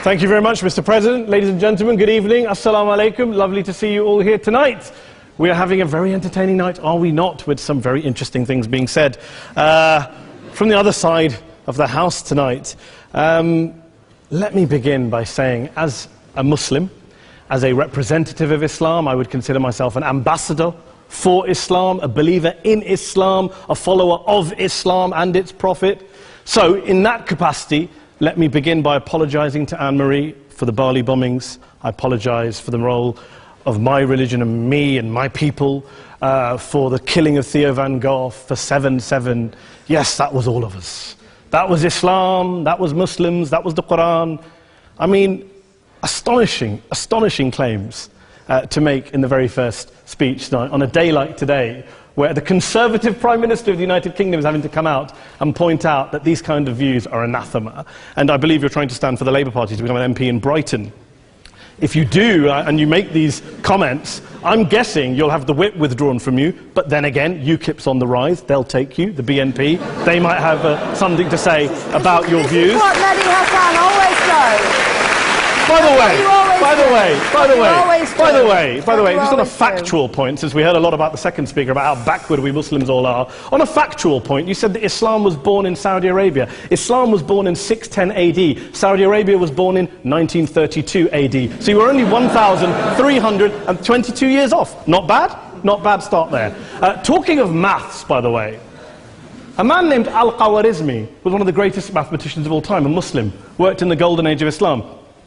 Thank you very much, Mr. President. Ladies and gentlemen, good evening. Assalamu alaikum. Lovely to see you all here tonight. We are having a very entertaining night, are we not, with some very interesting things being said from the other side of the house tonight. Let me begin by saying, as a Muslim, as a representative of Islam, I would consider myself an ambassador for Islam, a believer in Islam, a follower of Islam and its Prophet. So, in that capacity, let me begin by apologizing to Anne-Marie for the Bali bombings. I apologize for the role of my religion and me and my people, for the killing of Theo van Gogh, for 7/7. Yes, that was all of us. That was Islam, that was Muslims, that was the Quran. I mean, astonishing claims to make in the very first speech tonight, on a day like today, where the Conservative Prime Minister of the United Kingdom is having to come out and point out that these kind of views are anathema. And I believe you're trying to stand for the Labour Party to become an MP in Brighton. If you do, and you make these comments, I'm guessing you'll have the whip withdrawn from you, but then again, UKIP's on the rise, they'll take you, the BNP, they might have something to say about your views. This is what Mehdi Hassan always does. By the way, just on a factual point, since we heard a lot about the second speaker, about how backward we Muslims all are, on a factual point, you said that Islam was born in Saudi Arabia. Islam was born in 610 AD. Saudi Arabia was born in 1932 AD. So you were only 1,322 years off. Not bad? Not bad start there. Talking of maths, by the way, a man named Al-Khwarizmi was one of the greatest mathematicians of all time, a Muslim, worked in the golden age of Islam.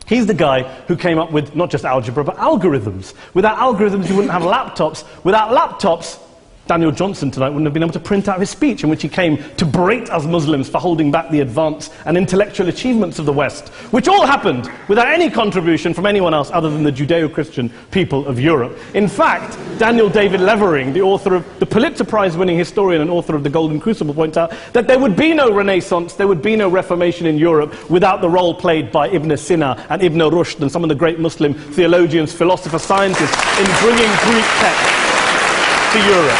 He's the guy who came up with not just algebra, but algorithms. Without algorithms, you wouldn't have laptops. Without laptops, Daniel Johnson tonight wouldn't have been able to print out his speech in which he came to berate us Muslims for holding back the advance and intellectual achievements of the West, which all happened without any contribution from anyone else other than the Judeo-Christian people of Europe. In fact, Daniel David Levering, the author of the Pulitzer Prize-winning historian and author of The Golden Crucible, points out that there would be no Renaissance, there would be no Reformation in Europe without the role played by Ibn Sina and Ibn Rushd and some of the great Muslim theologians, philosophers, scientists in bringing Greek texts to Europe.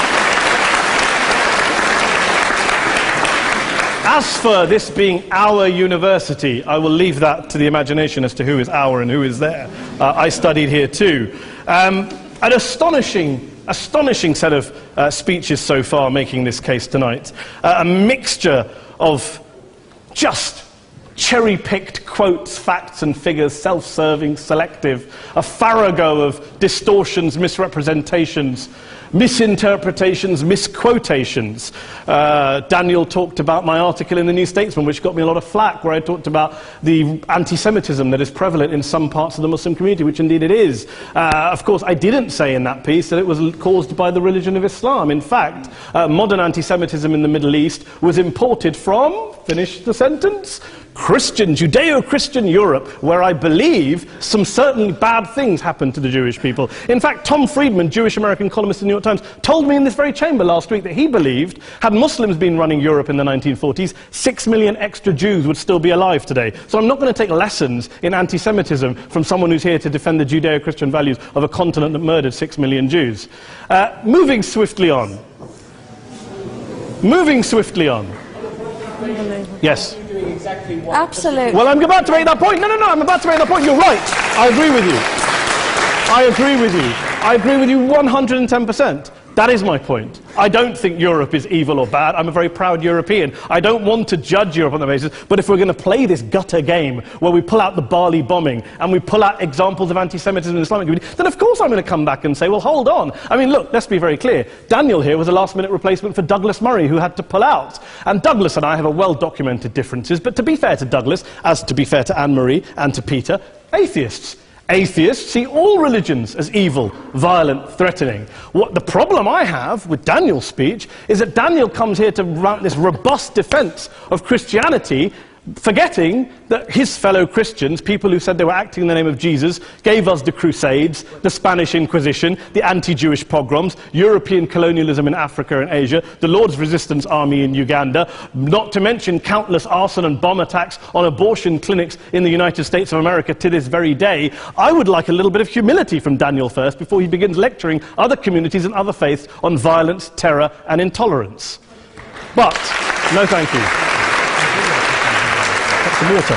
As for this being our university, I will leave that to the imagination as to who is our and who is there. I studied here too. An astonishing set of speeches so far making this case tonight. A mixture of just cherry-picked quotes, facts and figures, self-serving, selective, a farrago of distortions, misrepresentations, misinterpretations, misquotations. Daniel talked about my article in the New Statesman, which got me a lot of flack, where I talked about the anti-Semitism that is prevalent in some parts of the Muslim community, which indeed it is. Of course, I didn't say in that piece that it was caused by the religion of Islam. In fact, modern anti-Semitism in the Middle East was imported from, finish the sentence, Christian, Judeo-Christian Europe, where I believe some certainly bad things happened to the Jewish people. In fact, Tom Friedman, Jewish-American columnist in the New York Times, told me in this very chamber last week that he believed, had Muslims been running Europe in the 1940s, 6 million extra Jews would still be alive today. So I'm not going to take lessons in anti-Semitism from someone who's here to defend the Judeo-Christian values of a continent that murdered 6 million Jews. Moving swiftly on. Yes. Absolutely. Well, I'm about to make that point. No, I'm about to make that point. You're right. I agree with you. I agree with you 110%. That is my point. I don't think Europe is evil or bad. I'm a very proud European. I don't want to judge Europe on that basis, but if we're going to play this gutter game where we pull out the Bali bombing and we pull out examples of anti-Semitism in the Islamic community, then of course I'm going to come back and say, well, hold on. I mean, look, let's be very clear. Daniel here was a last-minute replacement for Douglas Murray, who had to pull out. And Douglas and I have a well-documented differences, but to be fair to Douglas, as to be fair to Anne-Marie and to Peter, atheists. Atheists see all religions as evil, violent, threatening. What the problem I have with Daniel's speech is that Daniel comes here to mount this robust defense of Christianity, forgetting that his fellow Christians, people who said they were acting in the name of Jesus, gave us the Crusades, the Spanish Inquisition, the anti-Jewish pogroms, European colonialism in Africa and Asia, the Lord's Resistance Army in Uganda, not to mention countless arson and bomb attacks on abortion clinics in the United States of America to this very day. I would like a little bit of humility from Daniel first before he begins lecturing other communities and other faiths on violence, terror and intolerance. But, no thank you. Some water.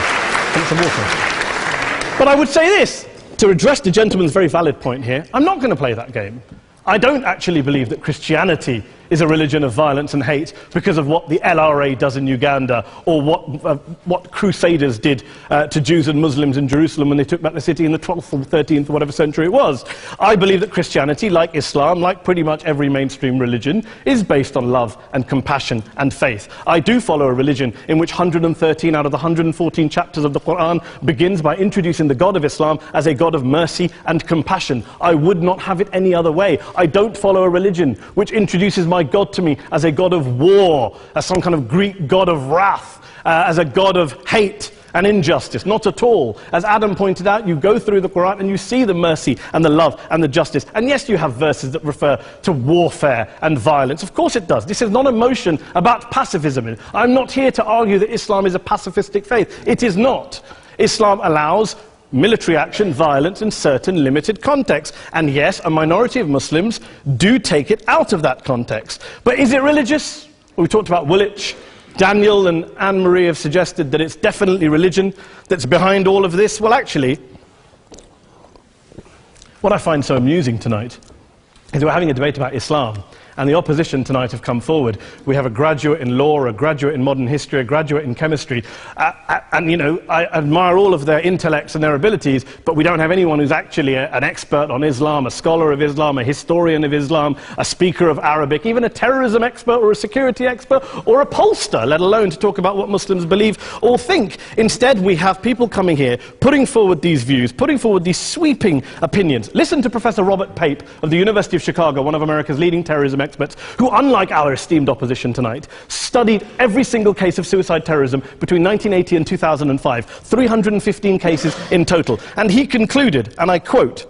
But I would say this, to address the gentleman's very valid point here, I'm not going to play that game. I don't actually believe that Christianity is a religion of violence and hate because of what the LRA does in Uganda or what Crusaders did to Jews and Muslims in Jerusalem when they took back the city in the 12th or 13th or whatever century it was. I believe that Christianity, like Islam, like pretty much every mainstream religion, is based on love and compassion and faith. I do follow a religion in which 113 out of the 114 chapters of the Quran begins by introducing the God of Islam as a God of mercy and compassion. I would not have it any other way. I don't follow a religion which introduces my God to me as a God of war, as some kind of Greek God of wrath, as a God of hate and injustice. Not at all. As Adam pointed out, you go through the Quran and you see the mercy and the love and the justice. And yes, you have verses that refer to warfare and violence. Of course it does. This is not a motion about pacifism. I'm not here to argue that Islam is a pacifistic faith. It is not. Islam allows military action, violence in certain limited contexts. And yes, a minority of Muslims do take it out of that context. But is it religious? Well, we talked about Woolwich. Daniel and Anne-Marie have suggested that it's definitely religion that's behind all of this. Well, actually, what I find so amusing tonight is we're having a debate about Islam. And the opposition tonight have come forward. We have a graduate in law, a graduate in modern history, a graduate in chemistry. And, you know, I admire all of their intellects and their abilities, but we don't have anyone who's actually an expert on Islam, a scholar of Islam, a historian of Islam, a speaker of Arabic, even a terrorism expert or a security expert or a pollster, let alone to talk about what Muslims believe or think. Instead, we have people coming here, putting forward these views, putting forward these sweeping opinions. Listen to Professor Robert Pape of the University of Chicago, one of America's leading terrorism experts, who, unlike our esteemed opposition tonight, studied every single case of suicide terrorism between 1980 and 2005, 315 cases in total. And he concluded, and I quote,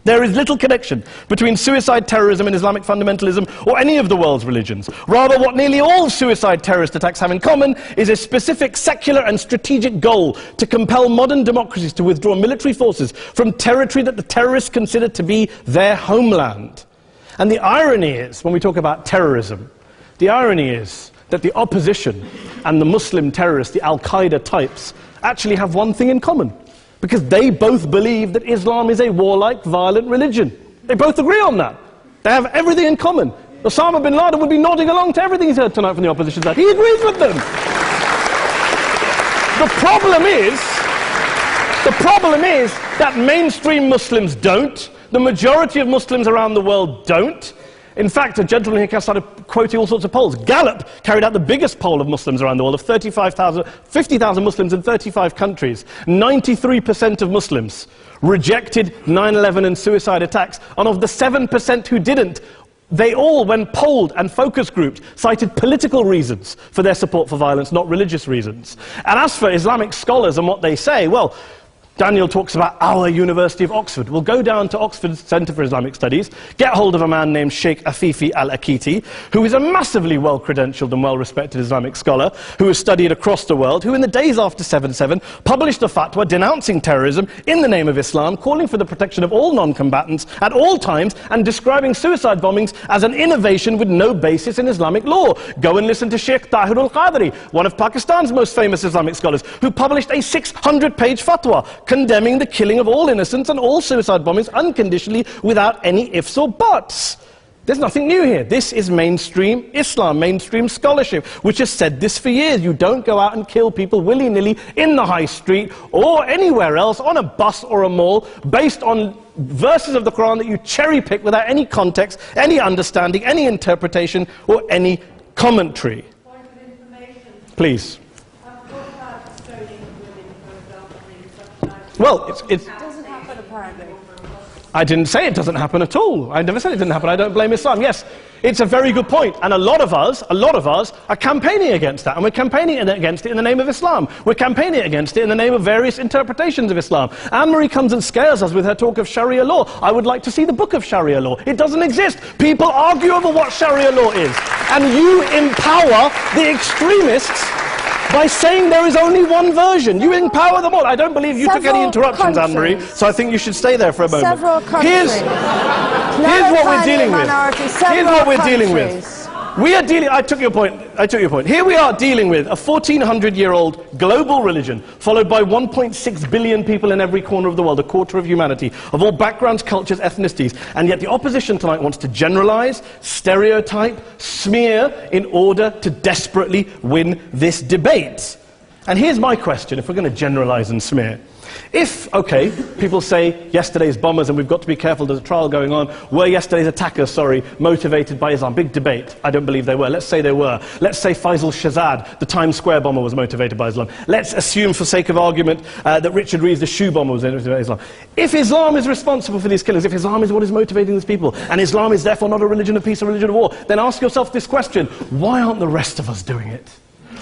"There is little connection between suicide terrorism and Islamic fundamentalism or any of the world's religions. Rather, what nearly all suicide terrorist attacks have in common is a specific secular and strategic goal to compel modern democracies to withdraw military forces from territory that the terrorists consider to be their homeland." And the irony is, when we talk about terrorism, the irony is that the opposition and the Muslim terrorists, the Al-Qaeda types, actually have one thing in common. Because they both believe that Islam is a warlike, violent religion. They both agree on that. They have everything in common. Osama bin Laden would be nodding along to everything he's heard tonight from the opposition side. He agrees with them. The problem is that mainstream Muslims don't. The majority of Muslims around the world don't. In fact, a gentleman here started quoting all sorts of polls. Gallup carried out the biggest poll of Muslims around the world, of 50,000 Muslims in 35 countries. 93% of Muslims rejected 9/11 and suicide attacks, and of the 7% who didn't, they all, when polled and focus grouped, cited political reasons for their support for violence, not religious reasons. And as for Islamic scholars and what they say, well, Daniel talks about our University of Oxford. We'll go down to Oxford Centre for Islamic Studies, get hold of a man named Sheikh Afifi al-Akiti, who is a massively well-credentialed and well-respected Islamic scholar, who has studied across the world, who in the days after 7/7 published a fatwa denouncing terrorism in the name of Islam, calling for the protection of all non-combatants at all times, and describing suicide bombings as an innovation with no basis in Islamic law. Go and listen to Sheikh Tahir al-Qadri, one of Pakistan's most famous Islamic scholars, who published a 600-page fatwa condemning the killing of all innocents and all suicide bombings unconditionally without any ifs or buts. There's nothing new here. This is mainstream Islam, mainstream scholarship, which has said this for years. You don't go out and kill people willy-nilly in the high street or anywhere else, on a bus or a mall, based on verses of the Quran that you cherry-pick without any context, any understanding, any interpretation, or any commentary. Point of information. Please. Well, it doesn't happen, apparently. I didn't say it doesn't happen at all. I never said it didn't happen. I don't blame Islam. Yes, it's a very good point. And a lot of us are campaigning against that. And we're campaigning against it in the name of Islam. We're campaigning against it in the name of various interpretations of Islam. Anne-Marie comes and scares us with her talk of Sharia law. I would like to see the book of Sharia law. It doesn't exist. People argue over what Sharia law is. And you empower the extremists by saying there is only one version. You empower them all. I don't believe you took any interruptions, Anne-Marie, so I think you should stay there for a moment. Several countries. Here's what we're dealing with. Here's what we're dealing with. We are dealing, I took your point. Here we are dealing with a 1400-year-old global religion, followed by 1.6 billion people in every corner of the world, a quarter of humanity, of all backgrounds, cultures, ethnicities. And yet the opposition tonight wants to generalize, stereotype, smear, in order to desperately win this debate. And here's my question, if we're going to generalize and smear. If, okay, people say yesterday's bombers, and we've got to be careful, there's a trial going on, were yesterday's attackers, motivated by Islam? Big debate. I don't believe they were. Let's say they were. Let's say Faisal Shahzad, the Times Square bomber, was motivated by Islam. Let's assume, for sake of argument, that Richard Reeves, the shoe bomber, was motivated by Islam. If Islam is responsible for these killings, if Islam is what is motivating these people, and Islam is therefore not a religion of peace, a religion of war, then ask yourself this question: why aren't the rest of us doing it?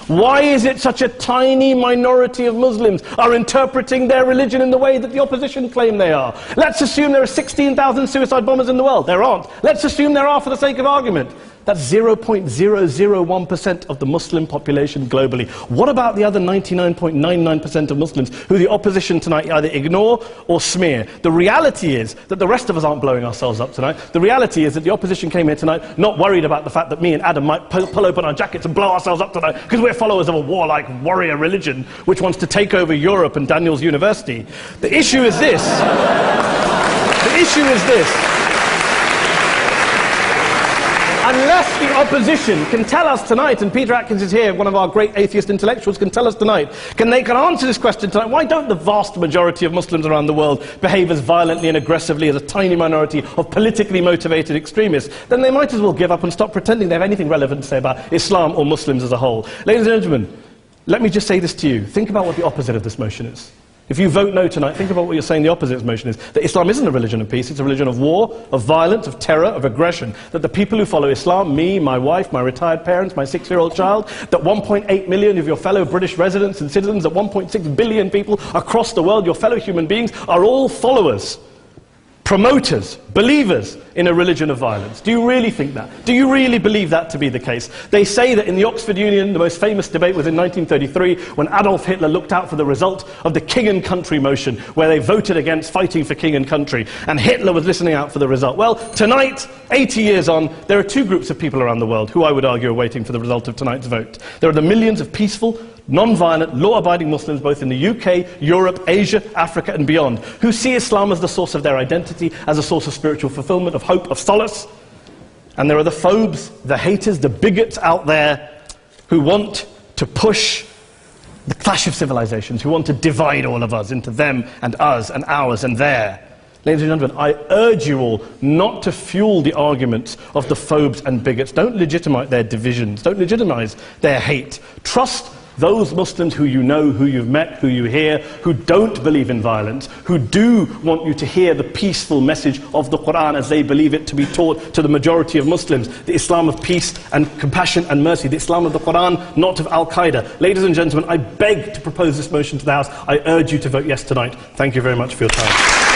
Why is it such a tiny minority of Muslims are interpreting their religion in the way that the opposition claim they are? Let's assume there are 16,000 suicide bombers in the world. There aren't. Let's assume there are for the sake of argument. That's 0.001% of the Muslim population globally. What about the other 99.99% of Muslims who the opposition tonight either ignore or smear? The reality is that the rest of us aren't blowing ourselves up tonight. The reality is that the opposition came here tonight not worried about the fact that me and Adam might pull open our jackets and blow ourselves up tonight because we're followers of a warlike warrior religion which wants to take over Europe and Daniel's university. The issue is this. The issue is this. Unless the opposition can tell us tonight, and Peter Atkins is here, one of our great atheist intellectuals, can tell us tonight, can answer this question tonight: why don't the vast majority of Muslims around the world behave as violently and aggressively as a tiny minority of politically motivated extremists? Then they might as well give up and stop pretending they have anything relevant to say about Islam or Muslims as a whole. Ladies and gentlemen, let me just say this to you. Think about what the opposite of this motion is. If you vote no tonight, think about what you're saying the opposite of this motion is. That Islam isn't a religion of peace, it's a religion of war, of violence, of terror, of aggression. That the people who follow Islam, me, my wife, my retired parents, my 6-year-old child, that 1.8 million of your fellow British residents and citizens, that 1.6 billion people across the world, your fellow human beings, are all followers, promoters, believers in a religion of violence. Do you really think that? Do you really believe that to be the case? They say that in the Oxford Union, the most famous debate was in 1933, when Adolf Hitler looked out for the result of the King and Country motion, where they voted against fighting for king and country, and Hitler was listening out for the result. Well, tonight, 80 years on, there are two groups of people around the world who I would argue are waiting for the result of tonight's vote. There are the millions of peaceful, non-violent, law-abiding Muslims both in the UK, Europe, Asia, Africa and beyond, who see Islam as the source of their identity, as a source of spiritual fulfillment, of hope, of solace. And there are the phobes, the haters, the bigots out there who want to push the clash of civilizations, who want to divide all of us into them and us and ours and their. Ladies and gentlemen, I urge you all not to fuel the arguments of the phobes and bigots. Don't legitimize their divisions. Don't legitimize their hate. Trust those Muslims who you know, who you've met, who you hear, who don't believe in violence, who do want you to hear the peaceful message of the Quran as they believe it to be taught to the majority of Muslims, the Islam of peace and compassion and mercy, the Islam of the Quran, not of Al-Qaeda. Ladies and gentlemen, I beg to propose this motion to the House. I urge you to vote yes tonight. Thank you very much for your time.